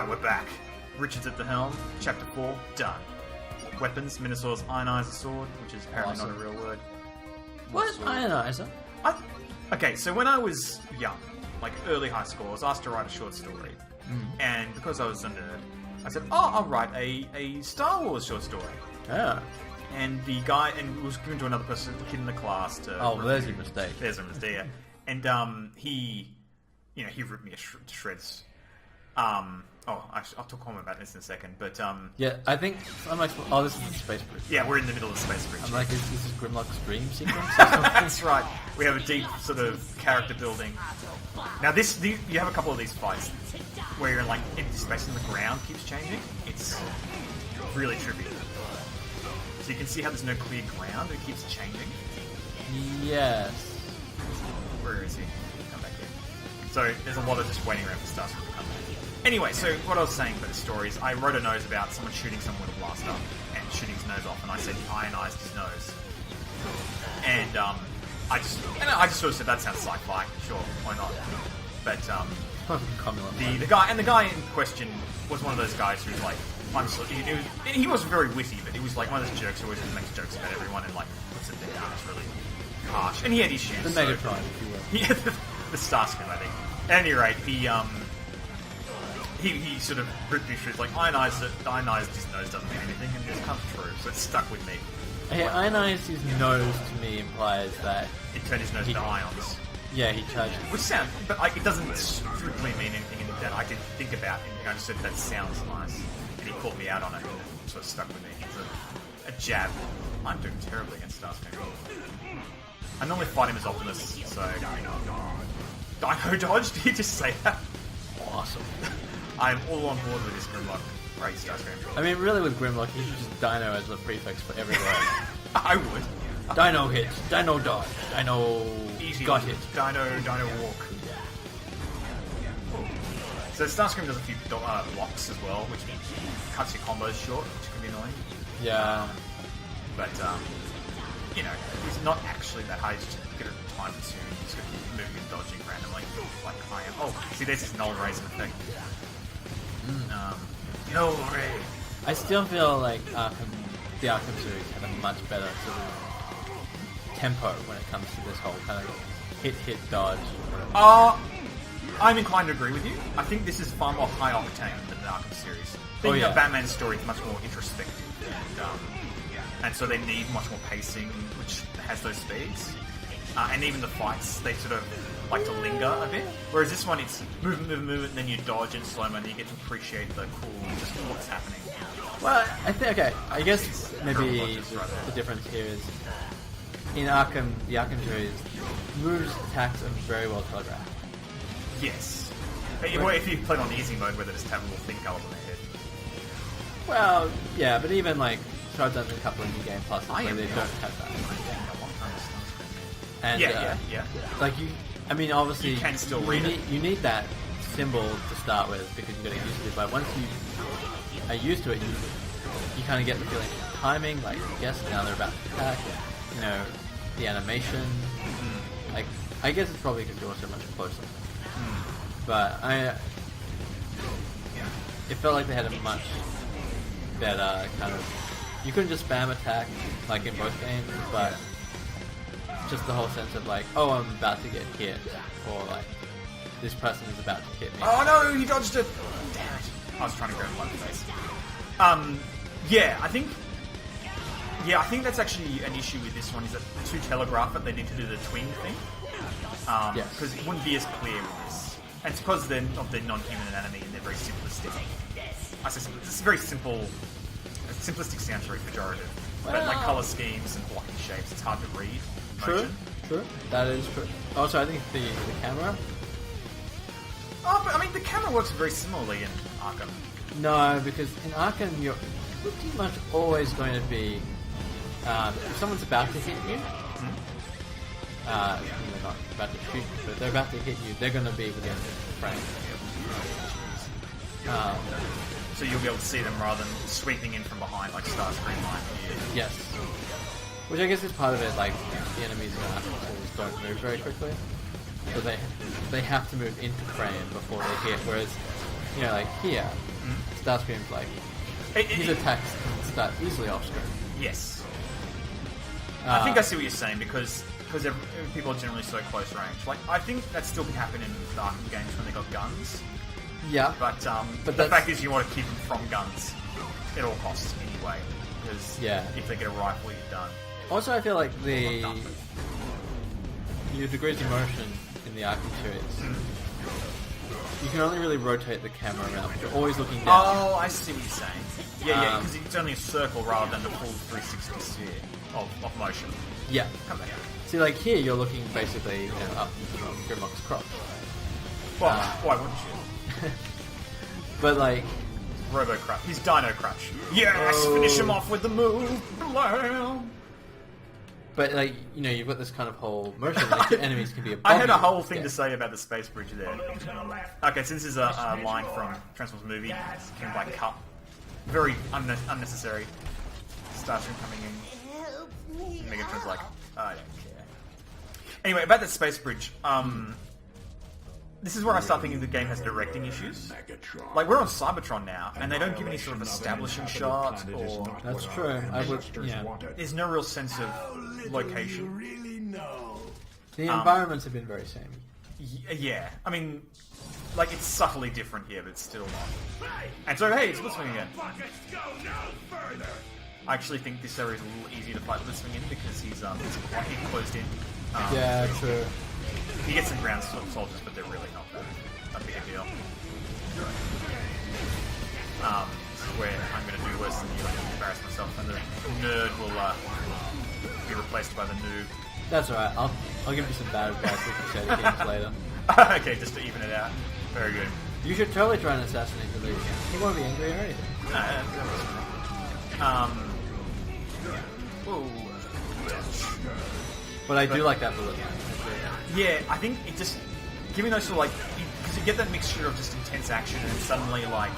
Alright, we're back. Richard's at the helm. Chapter 4, done. Weapons, Minosaur's ionizer sword, which is apparently not a real word. What? Ionizer? Okay, so when I was young, like early high school, I was asked to write a short story. And because I was a nerd, I said, I'll write a Star Wars short story. Yeah. And the guy, and it was given to another person, kid in the class to... Oh, well, there's your mistake. There's a mistake, yeah. And he ripped me to shreds. I'll talk more about this in a second, but yeah, I think I'm like, oh, this is the space bridge. Yeah, we're in the middle of the space bridge. I'm like, is this Grimlock's dream sequence? That's right. We have a deep sort of character building. Now, you have a couple of these fights where you're in like empty space and the ground keeps changing. It's really trippy. So you can see how there's no clear ground; it keeps changing. Yes. Where is he? Come back here. So there's a lot of just waiting around for Starscream to come back. Anyway, so what I was saying about the story is I wrote a nose about someone shooting someone with a blaster and shooting his nose off, and I said he ionized his nose. And I just sort of said that sounds sci-fi, sure, why not? But the guy in question was one of those guys who's like, he wasn't very witty, but he was like one of those jerks who always just makes jokes about everyone and like puts it down. It's really harsh, and he had issues. The Megatron, if you will. Yeah, the Starscream, I think. At any rate, he sort of ripped me through, like, ionized his nose doesn't mean anything, and it's kind of true, so it's stuck with me. Hey, ionized his nose to me implies that... It turned his nose into ions. Yeah, he charged... Which sounds... But it doesn't strictly mean anything that I didn't think about, and I just said, that sounds nice. And he called me out on it, and it sort of stuck with me. It's a jab. I'm doing terribly against Starscream. I normally fight him as Optimus, so... Dino Dodge? Did you just say that? Awesome. I'm all on board with this Grimlock. Right, Starscream. I mean, really with Grimlock, you should just Dino as a prefix for every word. I would. Dino hit, Dino dodge, Dino Easy got hit. Dino walk. So Starscream does a few blocks as well, which cuts your combos short, which can be annoying. Yeah. But, he's not actually that high, he's just a bit of time consuming. You just got to keep moving and dodging randomly, like I am. Oh, see, there's this null raising effect. Null ray. I still feel like the Arkham series had a much better sort of tempo when it comes to this whole kind of hit, dodge. I'm inclined to agree with you. I think this is far more high octane than the Arkham series. Thinking of Batman's story is much more introspective, and so they need much more pacing, which has those speeds. And even the fights, they sort of like to linger a bit. Whereas this one, it's move, and then you dodge in slow-mo, and then you get to appreciate the cool, just what's happening. Well, I guess maybe the difference here is in Arkham, the Arkham series, moves, attacks are very well telegraphed. Yes. If you played on the easy mode where they just have a little thing go up on their head. Well, yeah, but even like, so I've done a couple of new game pluses where they don't have that. And, yeah. Like I mean, obviously, you can still read it. You need that symbol to start with because you got to get used to it. But once you are used to it, you kind of get the feeling of timing. Like, guess now they're about to attack. The animation. Like, I guess it's probably because you're so much closer. But it felt like they had a much better kind of. You couldn't just spam attack like in both games, but. Just the whole sense of like, oh, I'm about to get hit, or like, this person is about to hit me. Oh no, he dodged it! Damn it. I was trying to grab him by the face. I think that's actually an issue with this one, is that to telegraph it, they need to do the twin thing. Because it wouldn't be as clear with this. And it's because they're non-human anatomy and they're very simplistic. I say simple. It's very simple. Simplistic sounds very pejorative. But like colour schemes and blocking shapes, it's hard to read. True. That is true. Also, I think the camera. Oh, but I mean, the camera works very similarly in Arkham. No, because in Arkham, you're pretty much always going to be. If someone's about to hit you, they're not about to shoot you, but they're about to hit you, they're going to be within the frame. So you'll be able to see them rather than sweeping in from behind like Starscream might. Yes. Which I guess is part of it, like, the enemies in Arkham series don't move very quickly. So they have to move into frame before they hit, whereas you know, like here, Starscream's like his attacks can start easily off screen. Yes. I think I see what you're saying because people are generally so close range. Like I think that still can happen in the Arkham games when they got guns. Yeah, but the fact is you want to keep them from guns at all costs anyway. Because if they get a rifle, you're done. Also, I feel like your degrees of motion in the Arkham series, you can only really rotate the camera around. You're always looking down. Oh, I see what you're saying. Yeah, because it's only a circle rather than the full 360 sphere of motion. Yeah. Come back. See, like here, you're looking basically up from Grimlock's crotch. Well, why wouldn't you? But like... Robo Crutch. He's Dino Crutch. Yes! Finish him off with the move! Blam! But like, you know, you've got this kind of whole motion that your enemies can be above I had a you. whole thing to say about the space bridge there. Okay, so this is a line from Transformers movie, King Black Cup. Very unnecessary. Starscream coming in. Megatron's like, I don't care. Anyway, about that space bridge, this is where I start thinking the game has directing issues. Like, we're on Cybertron now, and they don't give any sort of establishing shot, or... That's true. There's no real sense of location. The environments have been very samey. Yeah, I mean, like, it's subtly different here, but it's still not. And so, hey, it's Blitzwing again. I actually think this area is a little easier to fight Blitzwing in, because he's quite closed in. Yeah, true. You get some ground soldiers, but they're really not a big deal. This is where I'm going to do worse than you and embarrass myself, and the nerd will be replaced by the noob. That's alright, I'll give you some bad advice we can share the games later. Okay, just to even it out. Very good. You should totally try and assassinate the leader. He won't be angry or anything. But I do like that bullet line. Yeah, I think it just giving those sort of like because you get that mixture of just intense action and then suddenly like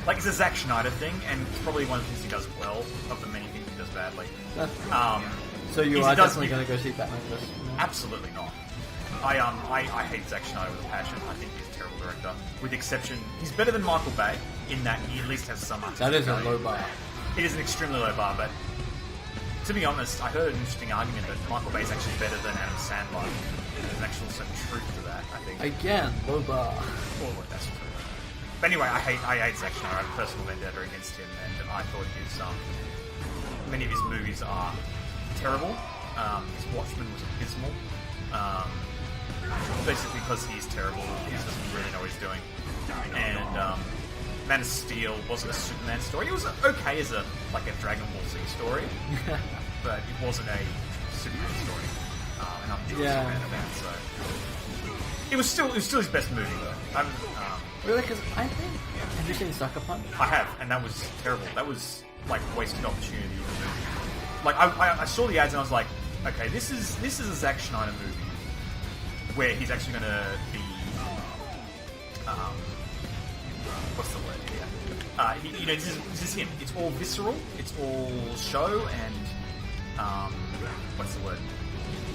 it's a Zack Snyder thing, and it's probably one of the things he does well of the many things he does badly. So you are definitely going to go see Batman vs. Absolutely not. I hate Zack Snyder with a passion. I think he's a terrible director. With the exception, he's better than Michael Bay in that he at least has some artistic That is a value. low bar. It is an extremely low bar, but to be honest, I heard an interesting argument that Michael Bay is actually better than Adam Sandler. There's actual some truth to that, I think. Again, low bar. Well, that's true. But anyway, I hate Zack Snyder. I have a personal vendetta against him, and I thought his many of his movies are terrible. His Watchmen was abysmal. Basically because he's terrible, he doesn't really know what he's doing. And Man of Steel wasn't a Superman story. It was okay as a Dragon Ball Z story, but it wasn't a Superman story. And I'm a Superman fan, so it was still his best movie though. Really? Because I think have you seen Sucker Punch? I have, and that was terrible. That was like wasted opportunity of a movie. Like I saw the ads and I was like, okay, this is a Zack Snyder movie where he's actually going to be what's the word here? This is him. It's all visceral. It's all show and what's the word?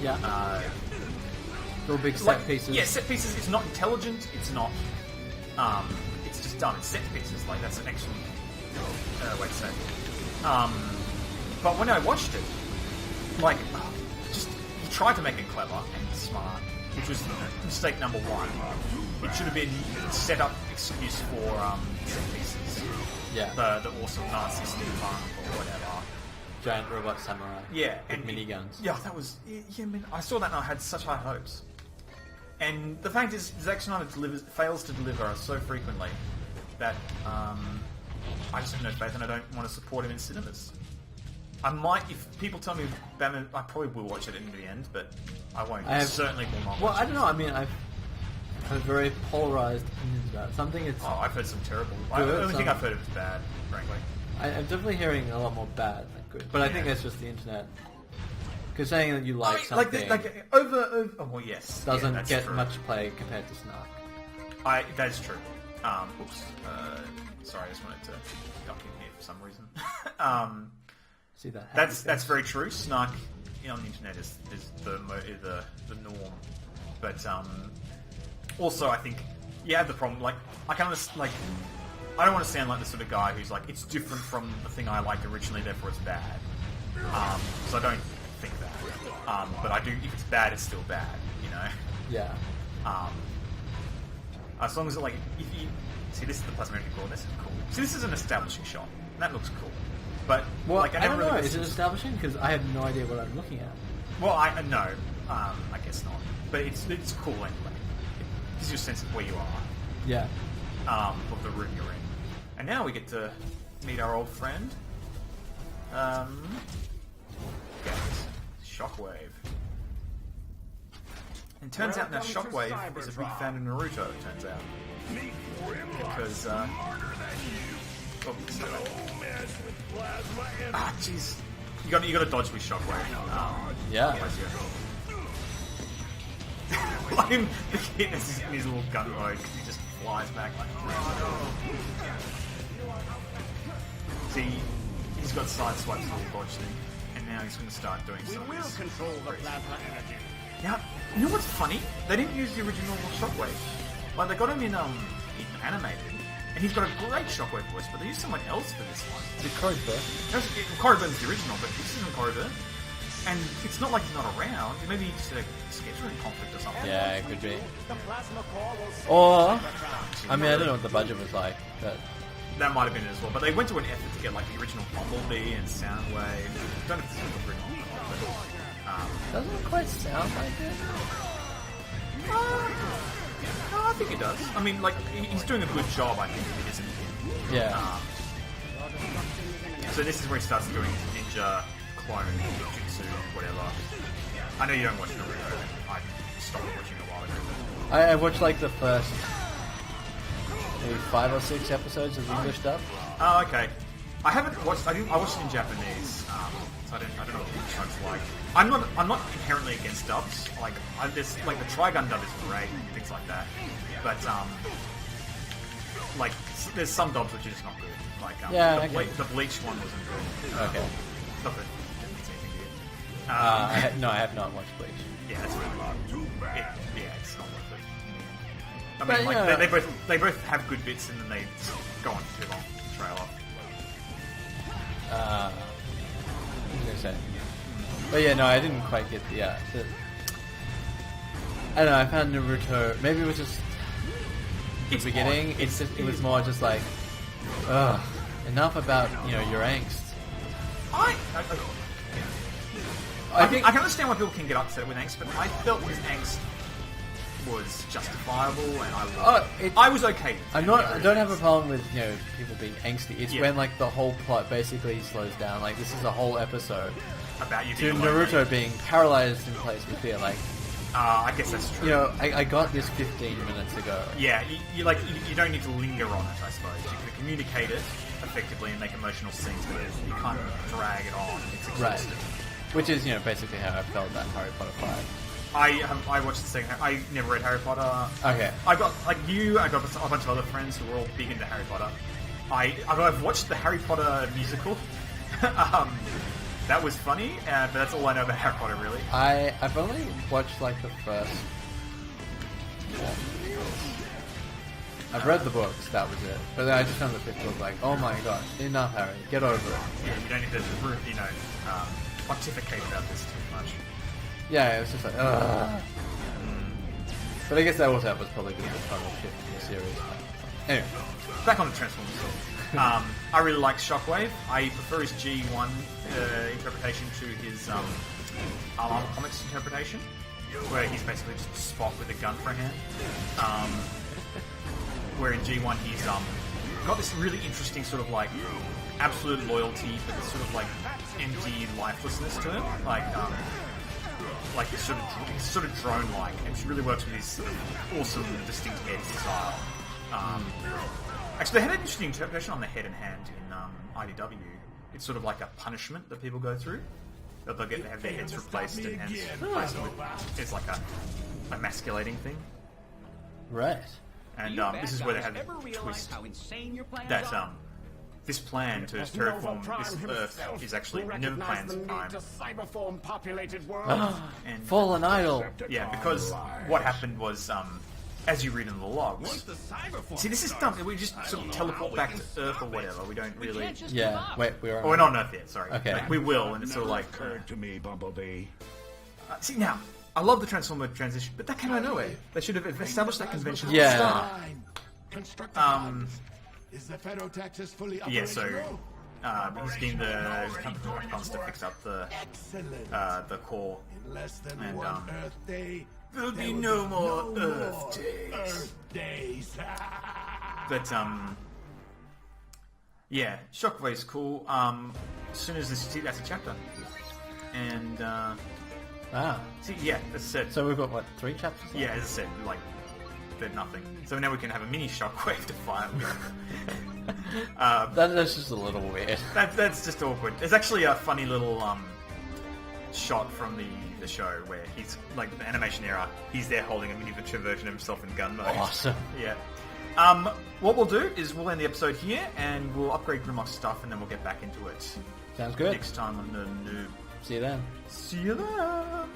Yeah. Little big set pieces. Yeah, set pieces. It's not intelligent. It's not. It's just dumb. It's set pieces. Like that's an excellent way to say it. But when I watched it, like, just he tried to make it clever and smart, which was mistake number one. It should have been set up excuse for set pieces. Yeah. The awesome Nazi steampunk or whatever. Giant robot samurai. Yeah, with and miniguns. Yeah, that was. Yeah, man, I saw that and I had such high hopes. And the fact is, Zack Snyder fails to deliver so frequently that I just have no faith and I don't want to support him in cinemas. I might, if people tell me Batman, I probably will watch it in the end, but I won't. Certainly will not. Well, I don't know. I mean, I've had very polarized opinions about it. Something it's. Oh, I've heard some terrible. The only thing I've heard of is bad, frankly. I'm definitely hearing a lot more bad than good, but I think that's just the internet. Because saying that you like something over well, yes, doesn't get much play compared to Snark. That's true. Oops. Sorry, I just wanted to duck in here for some reason. See that? That's very true. Snark on the internet is the norm, but also I think you have the problem. Like, I can understand. Like, I don't want to sound like the sort of guy who's like, it's different from the thing I liked originally, therefore it's bad. Because I don't think that. But I do. If it's bad, it's still bad. You know. Yeah. As long as if you see, this is the plasmatic core. This is cool. See, this is an establishing shot. And that looks cool. But Well, like, I don't really know. Is it establishing? Because I have no idea what I'm looking at. Well, I no. I guess not. But it's cool anyway. It gives you a sense of where you are. Yeah. Of the room you're in. And now we get to meet our old friend. Guys, Shockwave. And turns out now Shockwave is a big fan of Naruto, it turns out. Because, jeez. You gotta dodge with Shockwave. Yeah. Like him, the kid is in his little gun mode, he just flies back like... See, he's got side swipes and little dodge thing, and now he's going to start doing some of this. Control the plasma energy. Now, you know what's funny? They didn't use the original Shockwave. Like, they got him in animated, and he's got a great Shockwave voice, but they used someone else for this one. Is it Cobra? Corriban's the original, but this isn't Corriban. And it's not like he's not around. Maybe it's a scheduling conflict or something. Yeah, it could be. The plasma core will Or, I mean, I don't know what the budget was like, but... That might have been it as well. But they went to an effort to get like the original Bumblebee and Soundwave. I don't know if this is the original or not, but... Doesn't it quite sound like it? No, I think it does. I mean, like, he's doing a good job, I think, if it isn't him. Yeah. So this is where he starts doing his ninja, clone, jutsu, whatever. I know you don't watch Naruto. I stopped watching a while ago. I watched like the first maybe 5 or 6 episodes of the English dub. Oh, okay. I haven't watched. I watched it in Japanese, so I don't know what the chunks like. I'm not inherently against dubs. Like, there's like the Trigun dub is great and things like that. But like there's some dubs which are just not good. Like the Bleach one wasn't good. Okay. Not that it means anything to you. No, I have not watched Bleach. Yeah, it's really hard. It's not worth it. I But, mean, like yeah. they both have good bits, and then they just go on too long. Trailer. What was I gonna say? But yeah, no, I didn't quite get the I don't know. I found Naruto. Maybe it was just the beginning. Odd. It was more just like, ugh, enough about your angst. I think I can understand why people can get upset with angst, but I felt his angst was justifiable, and I was okay with it. I don't have a problem with people being angsty. It's Yeah. when like the whole plot basically slows down. Like this is a whole episode About you to being alone. Naruto being paralyzed in place with fear. Like I guess that's true. I got this 15 minutes ago. Yeah, you don't need to linger on it, I suppose. You can communicate it effectively and make emotional scenes with it. You can't drag it on. It's exhausting. Right. Which is basically how I felt about Harry Potter 5. I watched the second. I never read Harry Potter. Okay. I got a bunch of other friends who were all big into Harry Potter. I've watched the Harry Potter musical. That was funny, but that's all I know about Harry Potter, really. I've only watched like the first. I've read the books, that was it. But then I just found the fifth book like, oh my god, enough, Harry, get over it. Yeah, you don't need to, pontificate about this too much. Yeah, it was just like, ugh. But I guess that also was probably because of the tonal shift in the series. Anyway. Back on the Transformers talk. I really like Shockwave. I prefer his G1 interpretation to his Armor Comics interpretation, where he's basically just a Spot with a gun for a hand. Where in G1 he's got this really interesting sort of like absolute loyalty, but this sort of like empty lifelessness to him, like it's sort of drone-like, and it really works with his sort of awesome, distinct head style. Actually, they had an interesting interpretation on the head and hand in IDW. It's sort of like a punishment that people go through. That they'll get to have their heads replaced and hands replaced with. It's like a emasculating thing. Right. And this is where they have the twist that this plan to terraform this Earth is actually never planned in time. Cyberform populated world. And Fallen Idol. yeah, because what happened was as you read in the logs. Once the cyber form See, this is starts, dumb. We just I sort don't of know teleport how we back can to Earth or whatever. We don't really. Can't just Yeah. give up. Wait, we're on. Oh, we're not on Earth yet. Sorry. Okay. Like, we will, and it's sort of Never like. occurred to me, Bumblebee. See now, I love the Transformer transition, but that came out of nowhere. They should have established that convention Yeah. at the start. Construct is the Ferotaxis fully Yeah, so operational? he's getting the counterpunch to fix up Excellent. the core. In less than and, one Earth day, There'll there be will no more Earth days. Earth days. But yeah, Shockwave's cool. As soon as that's a chapter, and Ah. see, yeah, that's it. So we've got what, 3 chapters? Yeah, as I said, like, they're nothing. So now we can have a mini Shockwave to fight with. That's just a little weird. That's just awkward. There's actually a funny little shot from the show where he's, like, the animation era, he's there holding a miniature version of himself in gun mode. Awesome. Yeah. What we'll do is we'll end the episode here, and we'll upgrade Grimlock's stuff, and then we'll get back into it Sounds good. next time on the Noob. See you then. See you then!